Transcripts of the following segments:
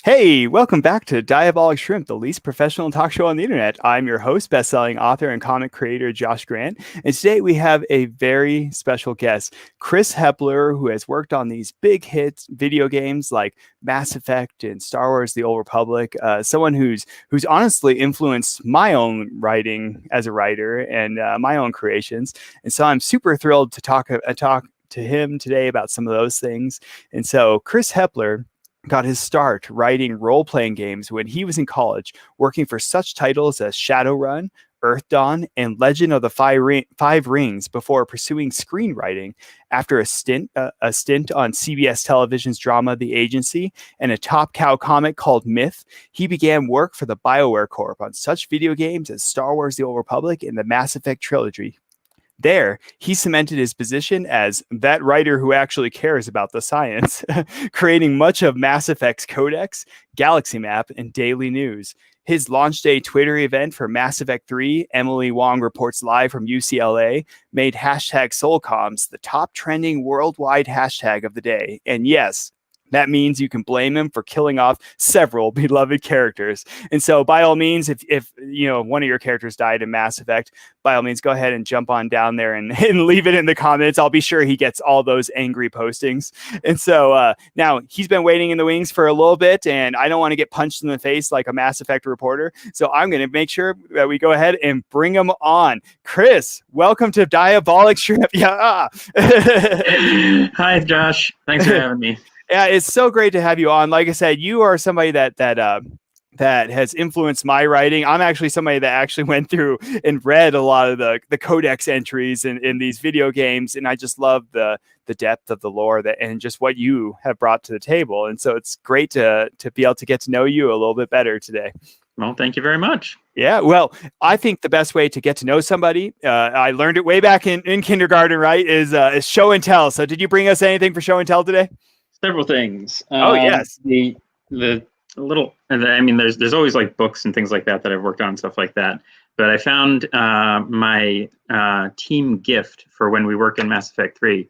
Hey, welcome back to Diabolic Shrimp, the least professional talk show on the internet. I'm your host, best-selling author and comic creator Josh Grant, and today we have a very special guest, Chris Hepler, who has worked on these big hits video games like Mass Effect and Star Wars: The Old Republic. Someone who's honestly influenced my own writing as a writer and my own creations, and so I'm super thrilled to talk to him today about some of those things. And so, Chris Hepler got his start writing role-playing games when he was in college, working for such titles as Shadowrun, Earth Dawn, and Legend of the Five Rings before pursuing screenwriting. After a stint on CBS Television's drama The Agency and a Top Cow comic called Myth, he began work for the BioWare Corp on such video games as Star Wars: The Old Republic and the Mass Effect trilogy. There, he cemented his position as that writer who actually cares about the science, creating much of Mass Effect's Codex, Galaxy Map, and Daily News. His launch day Twitter event for Mass Effect 3, Emily Wong Reports Live from UCLA, made hashtag SoulComms the top trending worldwide hashtag of the day. And yes, that means you can blame him for killing off several beloved characters. And so by all means, if you know one of your characters died in Mass Effect, by all means, go ahead and jump on down there and leave it in the comments. I'll be sure he gets all those angry postings. And so now he's been waiting in the wings for a little bit, and I don't want to get punched in the face like a Mass Effect reporter. So I'm going to make sure that we go ahead and bring him on. Chris, welcome to Diabolic Shrimp. Yeah. Hi, Josh. Thanks for having me. Yeah, it's so great to have you on. Like I said, you are somebody that has influenced my writing. I'm actually somebody that actually went through and read a lot of the codex entries in these video games, and I just love the depth of the lore and just what you have brought to the table. And so it's great to be able to get to know you a little bit better today. Well, thank you very much. Yeah, well, I think the best way to get to know somebody, I learned it way back in kindergarten, right, is show and tell. So did you bring us anything for show and tell today? Several things. Oh, yes. The little, I mean, there's always like books and things like that I've worked on and stuff like that. But I found my team gift for when we work in Mass Effect 3.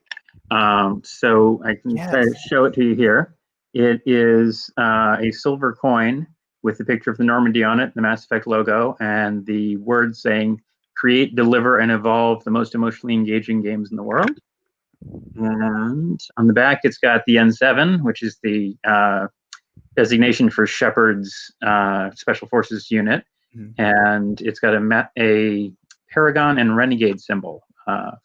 So I can try to show it to you here. It is a silver coin with the picture of the Normandy on it, the Mass Effect logo, and the words saying, "Create, deliver, and evolve the most emotionally engaging games in the world." And on the back, it's got the N7, which is the designation for Shepard's Special Forces unit. Mm-hmm. And it's got a Paragon and Renegade symbol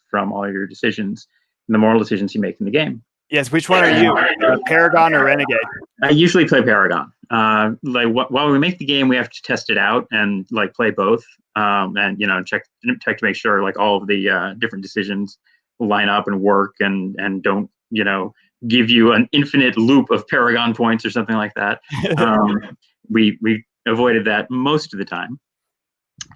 from all your decisions and the moral decisions you make in the game. Yes, which one are you, Paragon or Renegade? I usually play Paragon. While we make the game, we have to test it out and like play both, and check to make sure like all of the different decisions line up and work and don't give you an infinite loop of Paragon points or something like that. We avoided that most of the time,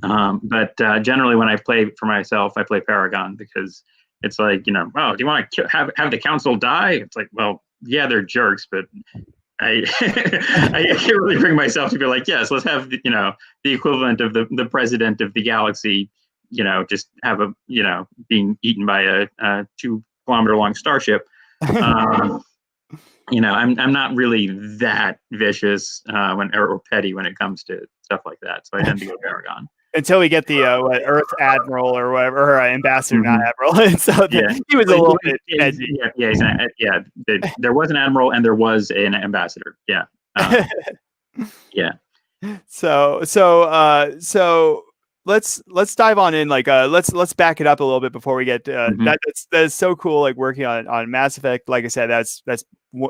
but generally when I play for myself, I play Paragon because it's like, oh, do you want to have the council die? It's like, well, yeah, they're jerks, but I can't really bring myself to be like, yes, let's have the equivalent of the president of the galaxy, just have being eaten by a 2-kilometer long starship. I'm not really that vicious or petty when it comes to stuff like that. So I tend to go Paragon. Until we get the Earth Admiral or whatever, or Ambassador, not Admiral. And so he was a little bit edgy. There was an Admiral and there was an Ambassador. Yeah. Yeah. So let's dive on in. Like let's back it up a little bit before we get that's so cool. Like working on Mass Effect. Like I said, that's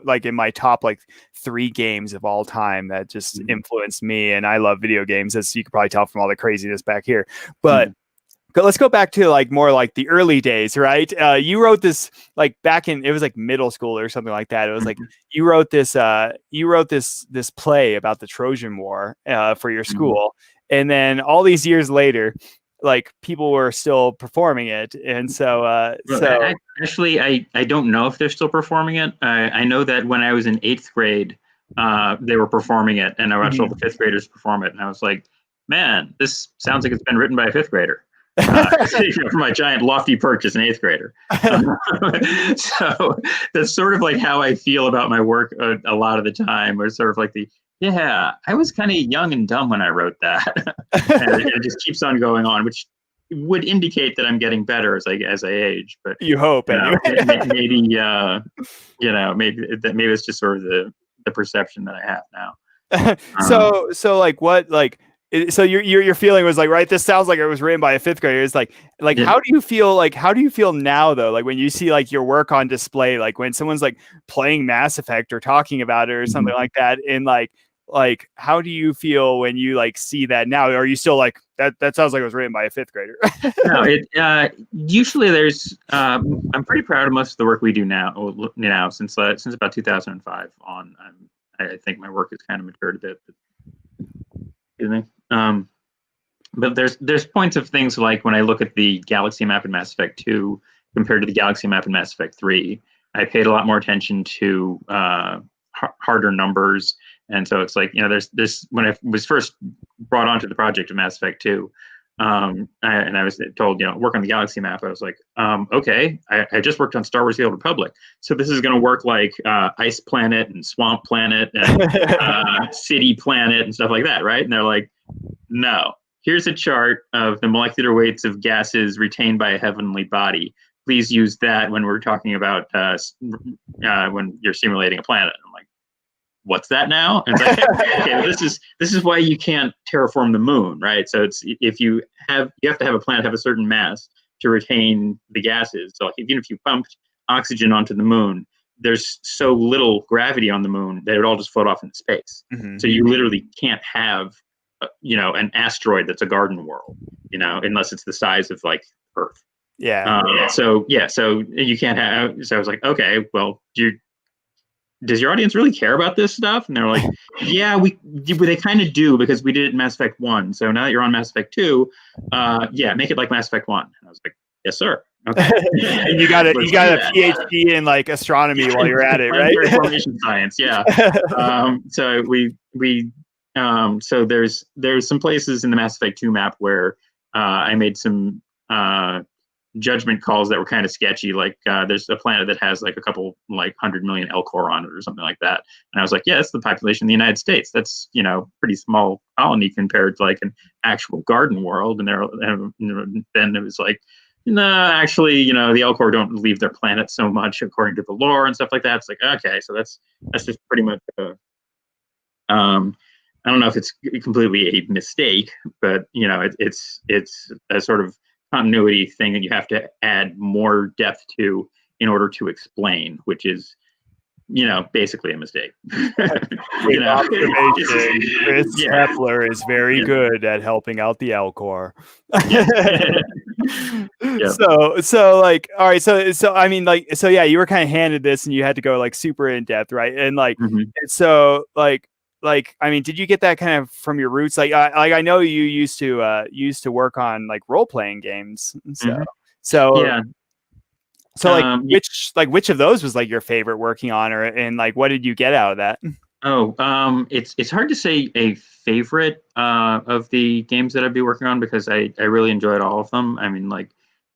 like in my top like 3 games of all time that just influenced me. And I love video games, as you can probably tell from all the craziness back here. But let's go back to like more like the early days, right? You wrote this like back in, it was like middle school or something like that. It was like you wrote this play about the Trojan War for your school. And then all these years later, like people were still performing it. And so actually, I don't know if they're still performing it. I know that when I was in 8th grade, they were performing it, and I watched all the 5th graders perform it. And I was like, man, this sounds like it's been written by a 5th grader. For my giant lofty perch as an 8th grader. So that's sort of like how I feel about my work a lot of the time, or sort of like the Yeah, I was kind of young and dumb when I wrote that, and it just keeps on going on, which would indicate that I'm getting better as I age. But You hope anyway. maybe maybe it's just sort of the perception that I have now. So like what like so your feeling was like, right, this sounds like it was written by a fifth grader. It's like Yeah. how do you feel now though, like when you see like your work on display, like when someone's like playing Mass Effect or talking about it or something like that, and like how do you feel when you like see that now? Are you still like that sounds like it was written by a fifth grader? No, usually there's I'm pretty proud of most of the work we do now since about 2005 on. I think my work has kind of matured a bit. Excuse me. But there's points of things like when I look at the galaxy map in Mass Effect 2 compared to the galaxy map in Mass Effect 3, I paid a lot more attention to harder numbers. And so it's like, there's when I was first brought onto the project of Mass Effect 2, and I was told, work on the galaxy map. I was like, okay, I just worked on Star Wars: The Old Republic, so this is going to work like Ice Planet and Swamp Planet and City Planet and stuff like that, right? And they're like, no, here's a chart of the molecular weights of gases retained by a heavenly body. Please use that when we're talking about when you're simulating a planet. I'm like, what's that now? And it's like, okay, well, this is why you can't terraform the moon, right? So it's you have to have a planet have a certain mass to retain the gases. So even if you pumped oxygen onto the moon, there's so little gravity on the moon that it would all just float off into space. Mm-hmm. So you literally can't have an asteroid that's a garden world, unless it's the size of like Earth. Yeah. So you can't have. So I was like, okay, well, does your audience really care about this stuff? And they're like, yeah, they kind of do, because we did it in Mass Effect 1. So now that you're on Mass Effect 2, make it like Mass Effect 1. And I was like, yes, sir. Okay. And you got a PhD in like astronomy while you're at it, right? Formation science, yeah. So so there's some places in the Mass Effect 2 map where I made some judgment calls that were kind of sketchy. Like there's a planet that has like a couple like 100 million Elcor on it or something like that. And I was like, yeah, that's the population of the United States. That's, pretty small colony compared to like an actual garden world. And then it was like, no, actually, the Elcor don't leave their planet so much according to the lore and stuff like that. It's like, okay, so that's just pretty much I don't know if it's completely a mistake, but it's a sort of continuity thing that you have to add more depth to in order to explain, which is basically a mistake. Chris Hepler is very good at helping out the Elcor. So like, all right, so I mean, like, so yeah, you were kind of handed this and you had to go like super in depth, right? And like, so like, I mean, did you get that kind of from your roots? Like I know you used to work on like role playing games, so yeah. So like, which of those was like your favorite working on, and like, what did you get out of that? It's hard to say a favorite of the games that I'd be working on, because I really enjoyed all of them. I mean, like,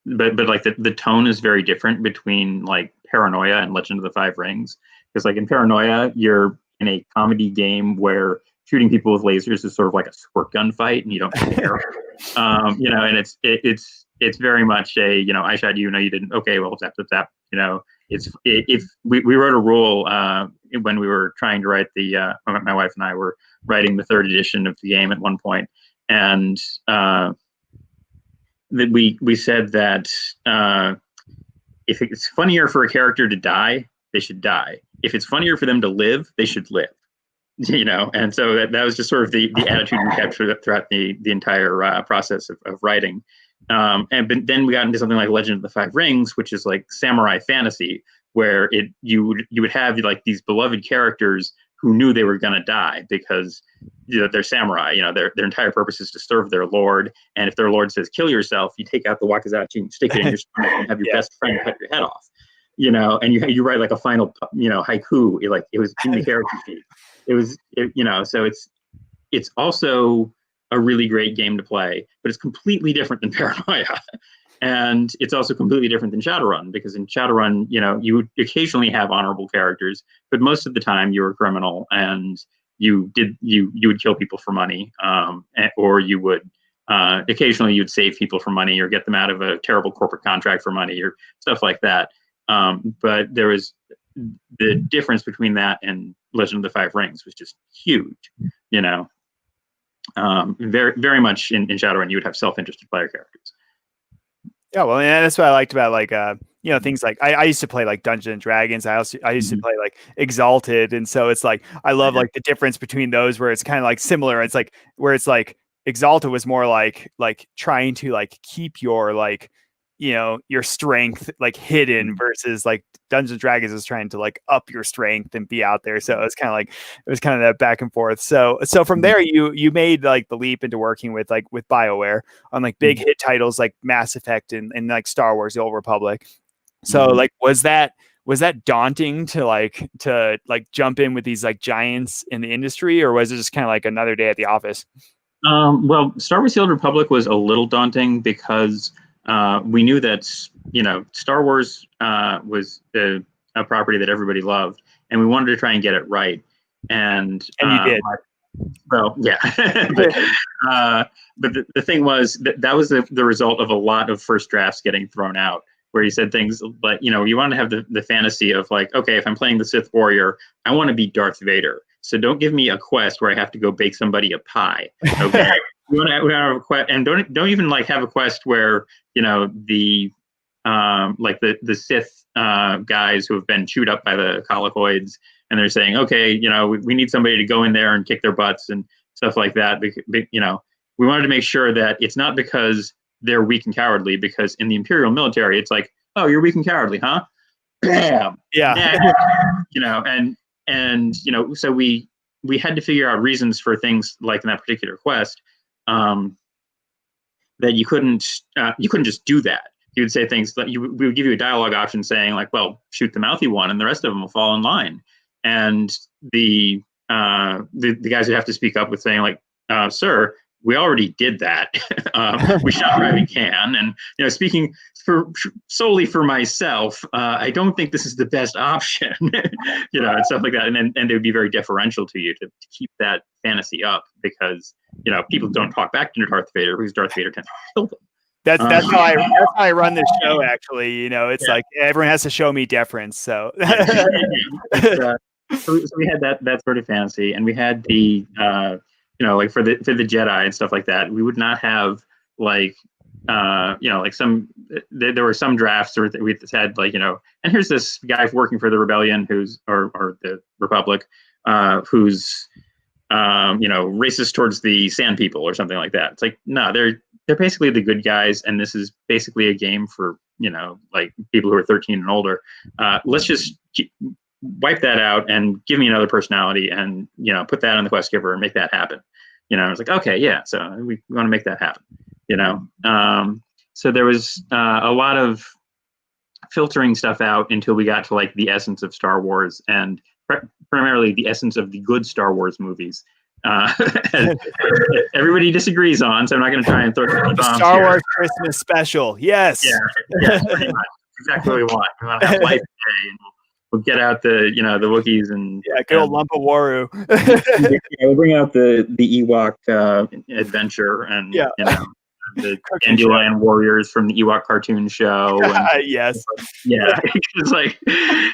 but like the tone is very different between like Paranoia and Legend of the Five Rings, because like in Paranoia, you're in a comedy game where shooting people with lasers is sort of like a squirt gun fight, and you don't care. And it's very much a, I shot you, no, you didn't. Okay, well, zap. If we wrote a rule when we were trying to write my wife and I were writing the third edition of the game at one point, and that we said that if it's funnier for a character to die, they should die. If it's funnier for them to live, they should live. And so that was just sort of the attitude we kept throughout the entire process of writing. But then we got into something like Legend of the Five Rings, which is like samurai fantasy, where you would have like these beloved characters who knew they were going to die because they're samurai. Their entire purpose is to serve their lord, and if their lord says kill yourself, you take out the wakizashi and stick it in your stomach and have your best friend cut your head off. And you write like a final haiku, like it was in the character sheet. It was so it's also a really great game to play, but it's completely different than Paranoia. And it's also completely different than Shadowrun, because in Shadowrun, you would occasionally have honorable characters, but most of the time you're a criminal, and you would kill people for money, or you would occasionally you'd save people for money or get them out of a terrible corporate contract for money or stuff like that. But there was the difference between that and Legend of the Five Rings was just huge, you know. Very, very much in Shadowrun, you would have self-interested player characters. Yeah, well, and that's what I liked about like you know, things like I used to play like Dungeons and Dragons. I used to play like Exalted, and so it's like I love like the difference between those where it's kind of like similar. It's like where it's like Exalted was more like trying to like keep your like, you know, your strength like hidden versus like Dungeons and Dragons is trying to like up your strength and be out there. So it's kind of like it was kind of that back and forth. So from there you made like the leap into working with like with BioWare on like big hit titles like Mass Effect and like Star Wars: The Old Republic. So like was that daunting to jump in with these like giants in the industry, or was it just kind of like another day at the office? Well, Star Wars: The Old Republic was a little daunting because we knew that, you know, Star Wars was a property that everybody loved, and we wanted to try and get it right. And you did. Well, yeah. But the thing was that was the result of a lot of first drafts getting thrown out, where he said things like, you know, you want to have the fantasy of like, okay, if I'm playing the Sith Warrior, I want to be Darth Vader. So don't give me a quest where I have to go bake somebody a pie. Okay. we want to have a quest, and don't even like have a quest where, you know, the Sith guys who have been chewed up by the Colicoids, and they're saying, okay, you know, we need somebody to go in there and kick their butts and stuff like that. You know, we wanted to make sure that it's not because they're weak and cowardly, because in the Imperial military, it's like, oh, you're weak and cowardly, huh? Bam. Yeah. You know, and you know, so we had to figure out reasons for things like in that particular quest, that you couldn't just do that. You would say things like we would give you a dialogue option saying like, well, shoot the mouthy one and the rest of them will fall in line. And the guys would have to speak up with saying like, sir, we already did that. We shot where we can. And, you know, speaking solely for myself, I don't think this is the best option, you know, and stuff like that. And they would be very deferential to you to keep that fantasy up, because, you know, people don't talk back to Darth Vader because Darth Vader tends to kill them. That's how I run this show. Actually, you know, it's like everyone has to show me deference. So, so we had that sort of fantasy, and we had the you know, like for the Jedi and stuff like that. We would not have like you know, like there were some drafts where we had like, you know, and here's this guy working for the rebellion who's or the Republic who's you know, racist towards the Sand People or something like that. It's like, no, they're basically the good guys, and this is basically a game for, you know, like people who are 13 and older. Let's just wipe that out and give me another personality, and, you know, put that on the quest giver and make that happen. You know, I was like, okay, yeah, so we want to make that happen. You know, so there was a lot of filtering stuff out until we got to like the essence of Star Wars, and primarily the essence of the good Star Wars movies. Everybody disagrees on, so I'm not going to try and throw bombs Star Wars Christmas special. Yes. Yeah, pretty much. Exactly what we want. We want to have life day, and we'll get out the, you know, the Wookiees and good old lump of Waru. We'll bring out the Ewok adventure, and you know, the Dandelion Warriors from the Ewok cartoon show. And, yes. Yeah, it's like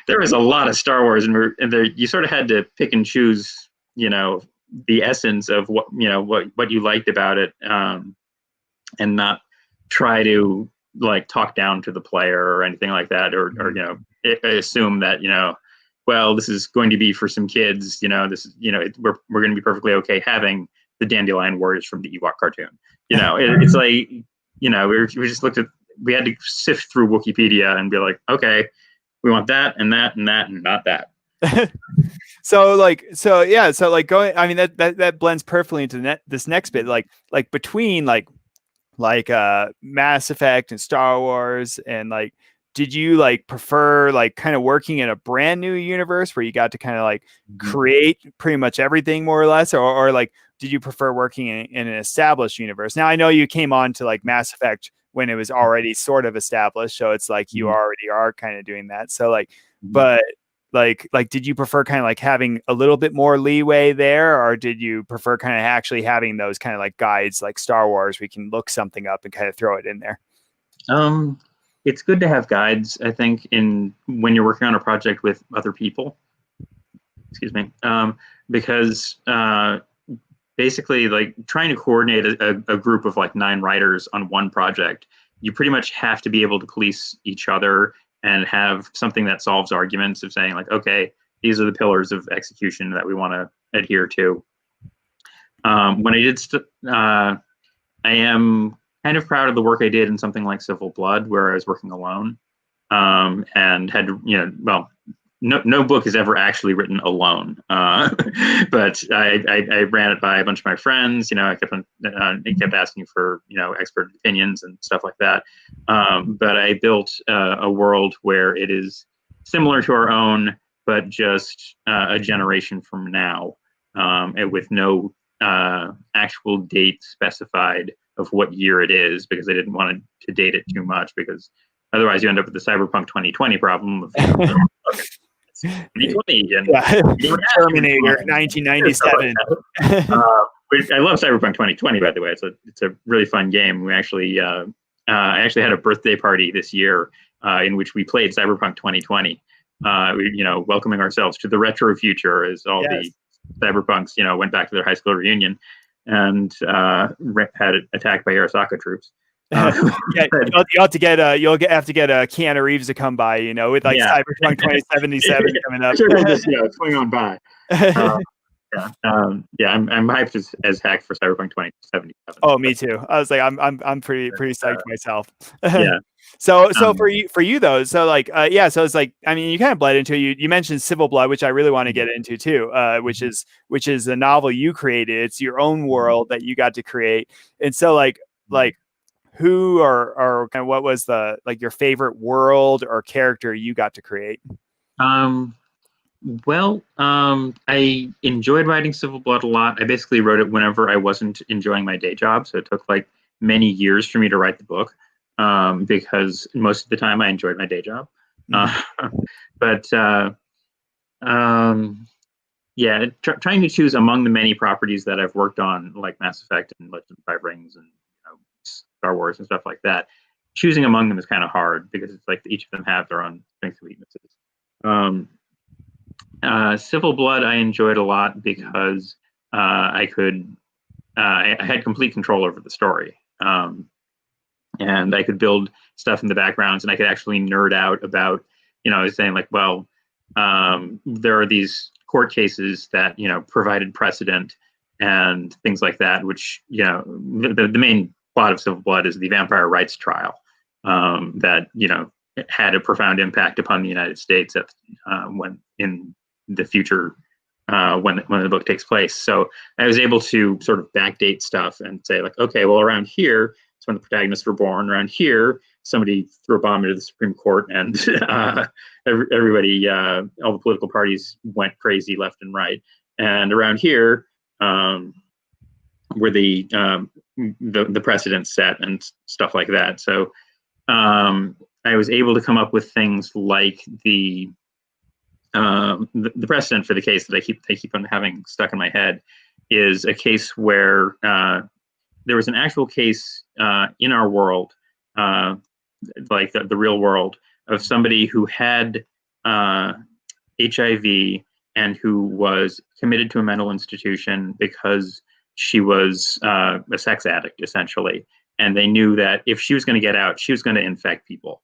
there was a lot of Star Wars, and there you sort of had to pick and choose, you know, the essence of what, you know, what you liked about it, and not try to like talk down to the player or anything like that, or you know, assume that, you know, well, this is going to be for some kids, you know, this is, you know, we're going to be perfectly okay having the Dandelion Warriors from the Ewok cartoon. You know, it's like, you know, we just we had to sift through Wikipedia and be like, okay, we want that and that and that and not that. So going, I mean, that blends perfectly into this next bit, like between like Mass Effect and Star Wars, and like, did you like prefer like kind of working in a brand new universe where you got to kind of like create pretty much everything more or less, or like, did you prefer working in an established universe? Now I know you came on to like Mass Effect when it was already sort of established, so it's like you already are kind of doing that. So like, but like did you prefer kind of like having a little bit more leeway there, or did you prefer kind of actually having those kind of like guides like Star Wars, we can look something up and kind of throw it in there? It's good to have guides, I think, in when you're working on a project with other people. Excuse me, because basically, like trying to coordinate a group of like 9 writers on one project, you pretty much have to be able to police each other and have something that solves arguments of saying like, okay, these are the pillars of execution that we want to adhere to. When I did, I am kind of proud of the work I did in something like Civil Blood, where I was working alone, and had, well, no book is ever actually written alone. But I ran it by a bunch of my friends. I kept asking for expert opinions and stuff like that. But I built a world where it is similar to our own, but just a generation from now, and with no actual date specified of what year it is, because I didn't want to date it too much, because otherwise you end up with the Cyberpunk 2020 problem of 2020 and Terminator 1997. I love Cyberpunk 2020, by the way. It's a really fun game. We actually I actually had a birthday party this year in which we played Cyberpunk 2020. Welcoming ourselves to the retro future as all the Cyberpunks went back to their high school reunion and had it attacked by Arasaka troops. You'll have to get Keanu Reeves to come by, with like Cyberpunk 2077 coming up. Sure, just swing on by. I'm hyped as heck for Cyberpunk 2077. Oh, me too. I was like, I'm pretty psyched myself. Yeah. So for you though, so like so it's like, I mean, you kind of bled into it. You mentioned Civil Blood, which I really want to get into too, which is a novel you created. It's your own world that you got to create, and so like who or kind of what was the like your favorite world or character you got to create? I enjoyed writing Civil Blood a lot. I basically wrote it whenever I wasn't enjoying my day job, so it took like many years for me to write the book, because most of the time I enjoyed my day job. Trying to choose among the many properties that I've worked on, like Mass Effect and Legend of Five Rings and Star Wars and stuff like that, choosing among them is kind of hard, because it's like each of them have their own strengths and weaknesses. Civil Blood I enjoyed a lot because I had complete control over the story, and I could build stuff in the backgrounds, and I could actually nerd out about saying like, well, there are these court cases that provided precedent and things like that, which the main plot of Civil Blood is the vampire rights trial that had a profound impact upon the United States when in the future, when the book takes place. So I was able to sort of backdate stuff and say like, okay, well, around here it's when the protagonists were born. Around here, somebody threw a bomb into the Supreme Court, and everybody, all the political parties went crazy left and right. And around here, were the precedents set and stuff like that. So I was able to come up with things like the precedent for the case that I keep on having stuck in my head is a case where there was an actual case in our world, like the real world, of somebody who had HIV and who was committed to a mental institution because she was a sex addict, essentially. And they knew that if she was going to get out, she was going to infect people.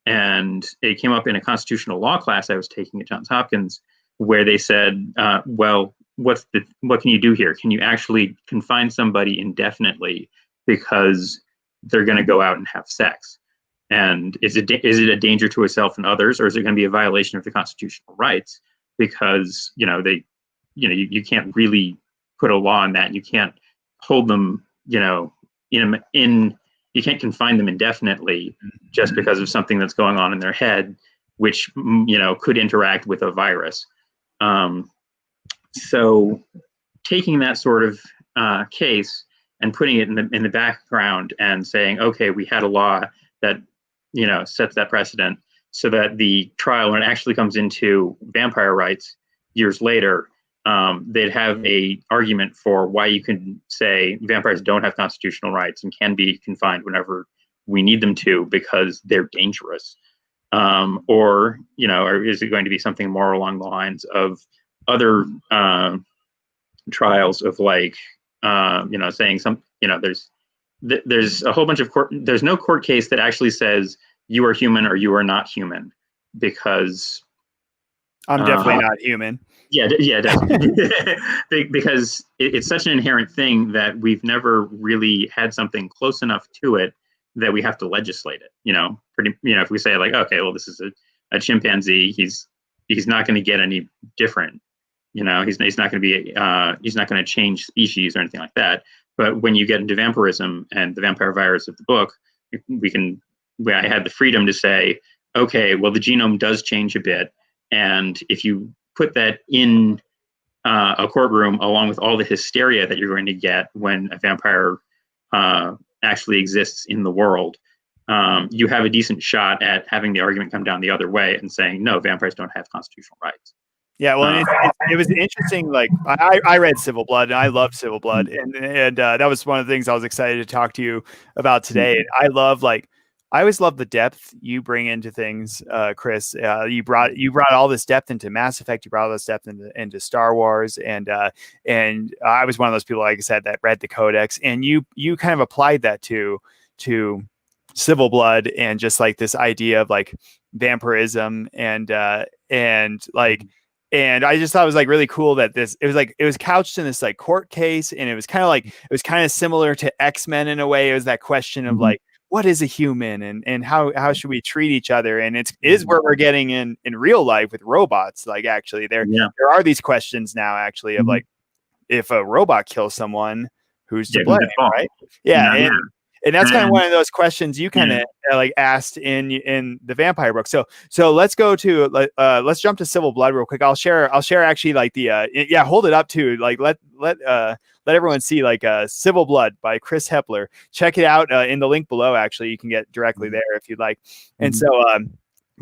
And it came up in a constitutional law class I was taking at Johns Hopkins, where they said, well, what can you do here? Can you actually confine somebody indefinitely because they're going to go out and have sex? And is it a danger to herself and others, or is it going to be a violation of the constitutional rights? Because you can't really put a law on that, and you can't hold them you can't confine them indefinitely just because of something that's going on in their head, which could interact with a virus. So taking that sort of case and putting it in the background and saying, okay, we had a law that sets that precedent. so that the trial, when it actually comes into vampire rights years later, they'd have a argument for why you can say vampires don't have constitutional rights and can be confined whenever we need them to because they're dangerous. Or is it going to be something more along the lines of other trials of saying there's a whole bunch of there's no court case that actually says you are human or you are not human, because I'm definitely not human. Yeah, definitely. Because it's such an inherent thing that we've never really had something close enough to it that we have to legislate it. If we say like, okay, well, this is a chimpanzee, he's not going to get any different. He's not going to be he's not going to change species or anything like that. But when you get into vampirism and the vampire virus of the book, I had the freedom to say, okay, well, the genome does change a bit, and if you put that in a courtroom along with all the hysteria that you're going to get when a vampire actually exists in the world, you have a decent shot at having the argument come down the other way and saying, no, vampires don't have constitutional rights. Yeah, well, it was interesting. Like I read Civil Blood, and I love Civil Blood, and that was one of the things I was excited to talk to you about today. I always love the depth you bring into things, Chris. You brought all this depth into Mass Effect. You brought all this depth into Star Wars, and I was one of those people, like I said, that read the Codex, and you kind of applied that to Civil Blood, and just like this idea of like vampirism and like. And I just thought it was like really cool that it was couched in this like court case, and it was kind of similar to X-Men in a way. It was that question of like, what is a human, and how should we treat each other? And it is where we're getting in real life with robots. Like actually there are these questions now actually of like, if a robot kills someone, who's to blame, right? Yeah. And that's kind of one of those questions you kind of like asked in the vampire book. So let's go to let's jump to Civil Blood real quick. I'll share actually like the hold it up to like let everyone see like Civil Blood by Chris Hepler. Check it out in the link below. Actually, you can get directly there if you'd like. And so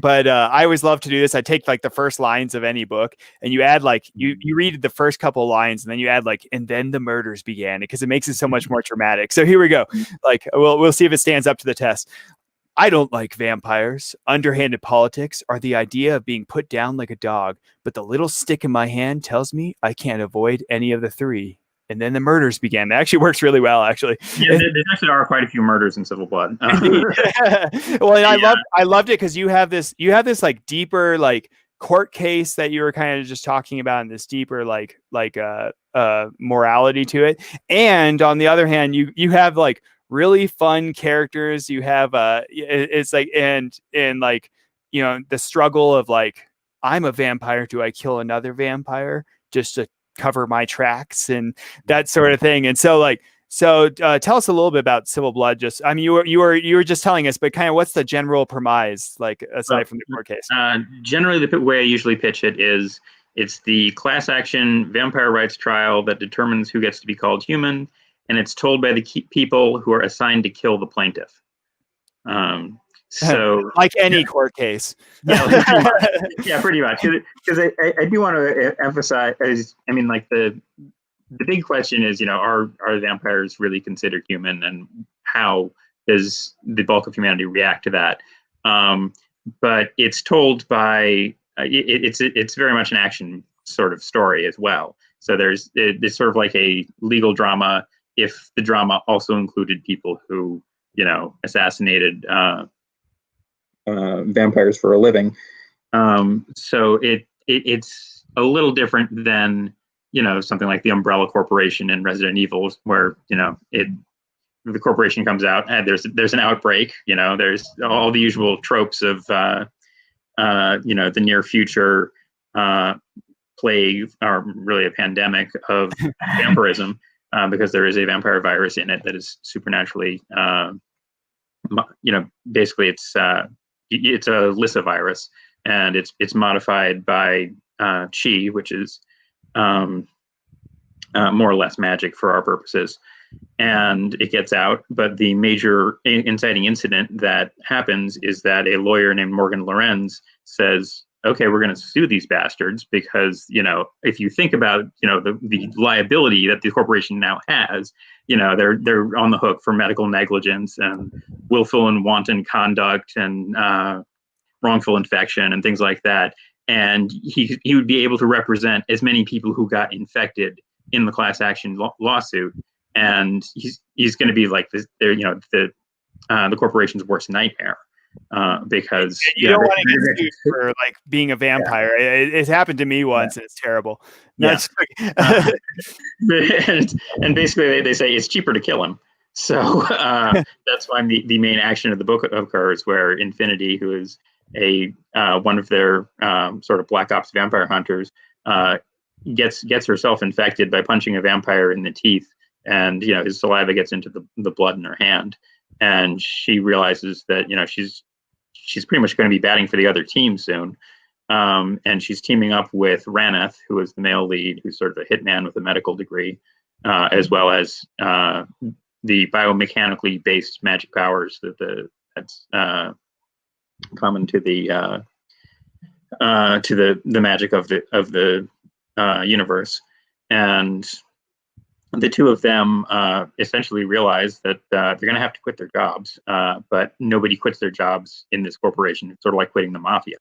but I always love to do this. I take like the first lines of any book, and you add like you read the first couple of lines, and then you add like, and then the murders began, because it makes it so much more dramatic. So here we go. Like we'll see if it stands up to the test. I don't like vampires. Underhanded politics are the idea of being put down like a dog, but the little stick in my hand tells me I can't avoid any of the three. And then the murders began. That actually works really well, actually. Yeah, there actually are quite a few murders in Civil Blood. Well, and I loved it because you have this like deeper like court case that you were kind of just talking about, and this deeper like morality to it. And on the other hand, you have like really fun characters. You have it's like and like, the struggle of like, I'm a vampire. Do I kill another vampire just to cover my tracks and that sort of thing? And so tell us a little bit about Civil Blood. Just, I mean, you were just telling us, but kind of what's the general premise, like aside from the court case? Generally, the way I usually pitch it is it's the class action vampire rights trial that determines who gets to be called human, and it's told by the people who are assigned to kill the plaintiff. So like any court case. Pretty much. Because I do want to emphasize, I mean, like the big question is, are vampires really considered human, and how does the bulk of humanity react to that? But it's told by it's very much an action sort of story as well. So it's sort of like a legal drama, if the drama also included people who assassinated vampires for a living. So it's a little different than something like the Umbrella Corporation in Resident Evil, where the corporation comes out and there's an outbreak. There's all the usual tropes of the near future plague, or really a pandemic of vampirism, because there is a vampire virus in it that is supernaturally basically it's a Lissa virus, and it's modified by chi, which is more or less magic for our purposes. and it gets out. But the major inciting incident that happens is that a lawyer named Morgan Lorenz says, okay, we're going to sue these bastards because, if you think about, the liability that the corporation now has, they're on the hook for medical negligence and willful and wanton conduct and wrongful infection and things like that. And he would be able to represent as many people who got infected in the class action lawsuit. And he's going to be like this, the corporation's worst nightmare. Because you don't want to get sued for like being a vampire. Yeah. It's happened to me once, and it's terrible. And basically, they say it's cheaper to kill him. So that's why the main action of the book occurs, where Infinity, who is one of their sort of black ops vampire hunters, gets herself infected by punching a vampire in the teeth, and his saliva gets into the blood in her hand, and she realizes that she's pretty much going to be batting for the other team soon, and she's teaming up with Raneth, who is the male lead, who's sort of a hitman with a medical degree, as well as the biomechanically based magic powers that's common to the magic of the universe. And the two of them essentially realize that they're going to have to quit their jobs, but nobody quits their jobs in this corporation. It's sort of like quitting the mafia.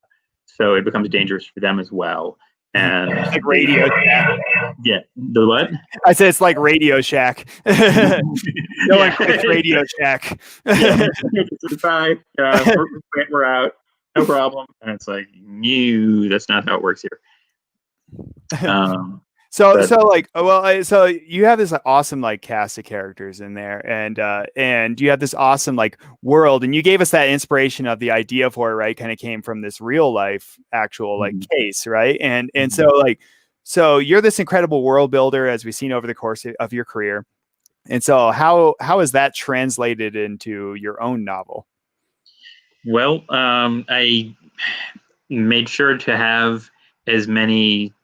So it becomes dangerous for them as well. And it's like Radio Shack. Yeah, the what? I said it's like Radio Shack. No one quits Radio Shack. Bye. We're out. No problem. And it's like, no, that's not how it works here. So you have this awesome like cast of characters in there, and you have this awesome like world, and you gave us that inspiration of the idea for it, right? Kind of came from this real life actual like case, right? And so you're this incredible world builder, as we've seen over the course of your career. And so how is that translated into your own novel? Well, I made sure to have as many.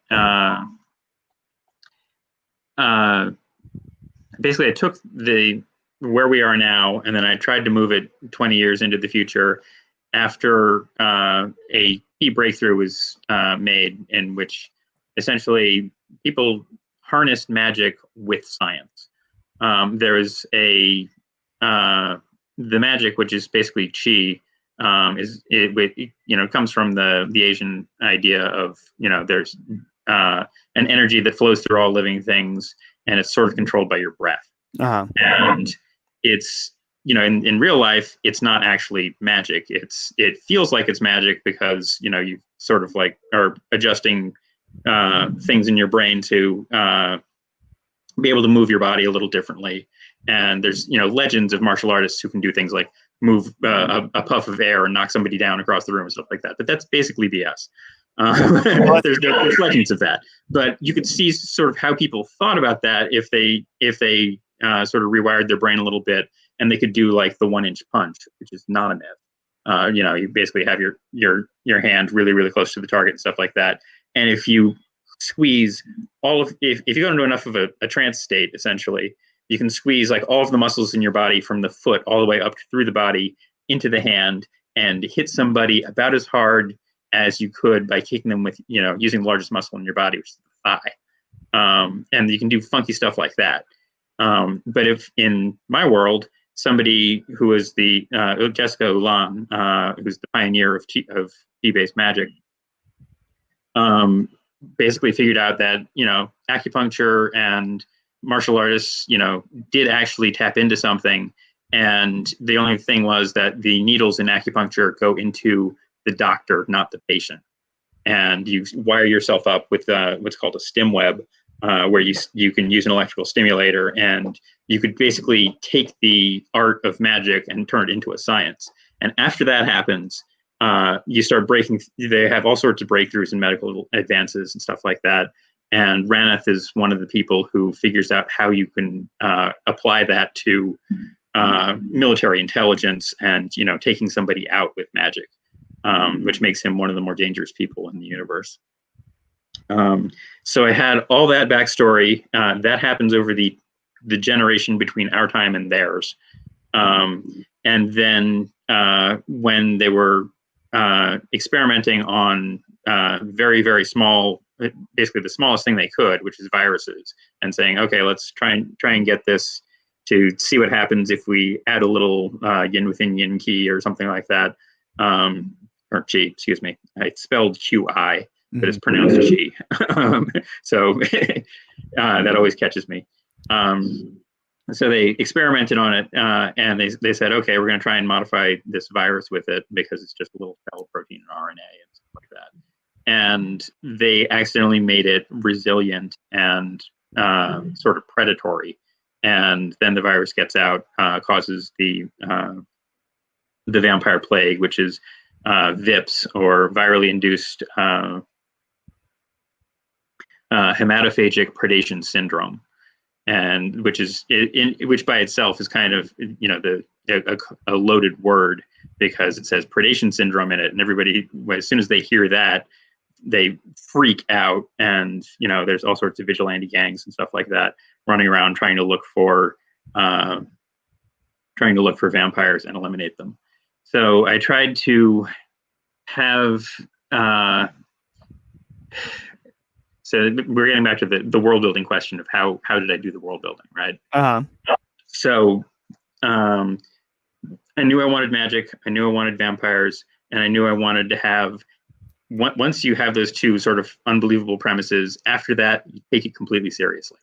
Basically, I took where we are now, and then I tried to move it 20 years into the future after a key breakthrough was made, in which essentially people harnessed magic with science. There is the magic, which is basically chi, comes from the Asian idea of there's an energy that flows through all living things, and it's sort of controlled by your breath. Uh-huh. And it's in real life, it's not actually magic. It feels like it's magic because you sort of like are adjusting things in your brain to be able to move your body a little differently. And there's legends of martial artists who can do things like move a puff of air and knock somebody down across the room and stuff like that. But that's basically BS. There's legends of that, but you could see sort of how people thought about that if they sort of rewired their brain a little bit, and they could do like the 1-inch punch, which is not a myth. You basically have your hand really, really close to the target and stuff like that. And if you squeeze if you go into enough of a trance state, essentially, you can squeeze like all of the muscles in your body from the foot all the way up through the body into the hand and hit somebody about as hard as you could by kicking them with, using the largest muscle in your body, which is the thigh. And you can do funky stuff like that. But if in my world, somebody who is the Jessica Ulan, who's the pioneer of chi-based magic, basically figured out that, acupuncture and martial artists, did actually tap into something. And the only thing was that the needles in acupuncture go into the doctor, not the patient. And you wire yourself up with what's called a stim web, where you can use an electrical stimulator, and you could basically take the art of magic and turn it into a science. And after that happens, you start they have all sorts of breakthroughs in medical advances and stuff like that. And Raneth is one of the people who figures out how you can apply that to military intelligence and, taking somebody out with magic. Which makes him one of the more dangerous people in the universe. So I had all that backstory. That happens over the the generation between our time and theirs. And then when they were experimenting on very, very small, basically the smallest thing they could, which is viruses, and saying, okay, let's try and get this to see what happens if we add a little yin within yin key or something like that. Or G, excuse me. It's spelled QI, but it's pronounced G. So that always catches me. So they experimented on it, and they said, okay, we're going to try and modify this virus with it because it's just a little cell protein and RNA and stuff like that. And they accidentally made it resilient and sort of predatory. And then the virus gets out, causes the vampire plague, which is VIPS, or virally induced hematophagic predation syndrome. And which by itself is kind of, you know, a loaded word, because it says predation syndrome in it, and everybody, as soon as they hear that, they freak out. And, you know, there's all sorts of vigilante gangs and stuff like that running around trying to look for vampires and eliminate them. So I tried to have so we're getting back to the world building question of how did I do the world building, right? So I knew I wanted magic, I knew I wanted vampires, and I knew I wanted to have, once you have those two sort of unbelievable premises, after that you take it completely seriously.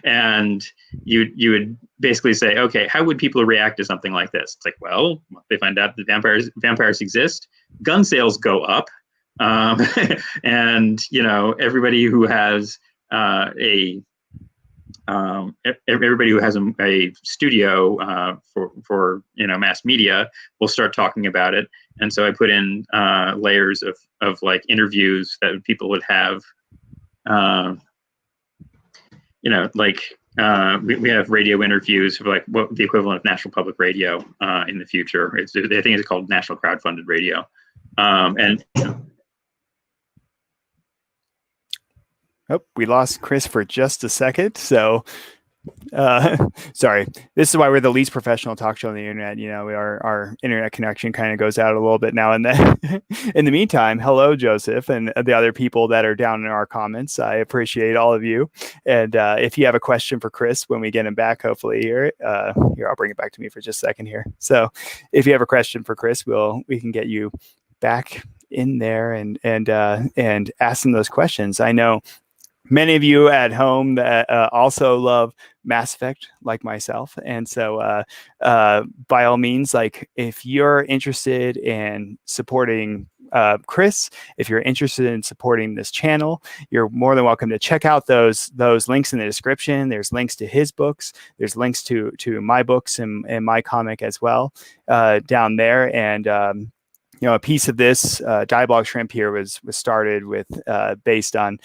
And you would basically say, okay, how would people react to something like this? It's like, well, they find out that vampires exist, gun sales go up. And, you know, everybody who has a studio for you know, mass media will start talking about it. And so I put in layers of like interviews that people would have. You know, like we have radio interviews for like what the equivalent of National Public Radio in the future. I think it's called National Crowdfunded Radio. And oh, we lost Chris for just a second. So sorry. This is why we're the least professional talk show on the internet. You know, our internet connection kind of goes out a little bit now and then. In the meantime, hello, Joseph, and the other people that are down in our comments. I appreciate all of you. And if you have a question for Chris when we get him back, hopefully here, I'll bring it back to me for just a second here. So if you have a question for Chris, we can get you back in there and ask them those questions. I know many of you at home that also love Mass Effect, like myself. And so by all means, like if you're interested in supporting Chris, if you're interested in supporting this channel, you're more than welcome to check out those links in the description. There's links to his books. There's links to my books and my comic as well down there. And you know, a piece of this Diabolic Shrimp here was started with based on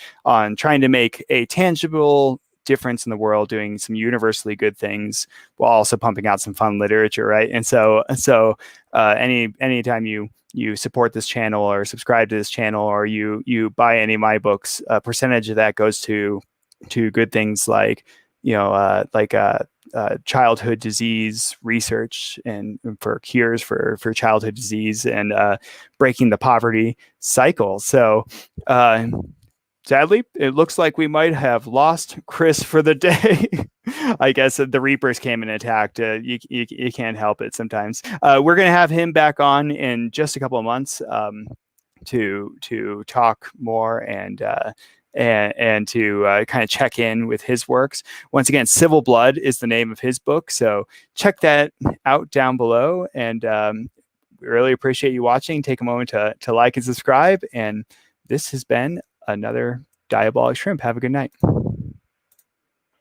trying to make a tangible difference in the world, doing some universally good things while also pumping out some fun literature, right? And so anytime you support this channel or subscribe to this channel, or you buy any of my books, a percentage of that goes to good things like, you know, childhood disease research and for cures for childhood disease and breaking the poverty cycle. So sadly, it looks like we might have lost Chris for the day. I guess the Reapers came and attacked. You can't help it sometimes. We're going to have him back on in just a couple of months to talk more and to kind of check in with his works. Once again, Civil Blood is the name of his book. So check that out down below. And we really appreciate you watching. Take a moment to like and subscribe. And this has been another Diabolic Shrimp. Have a good night.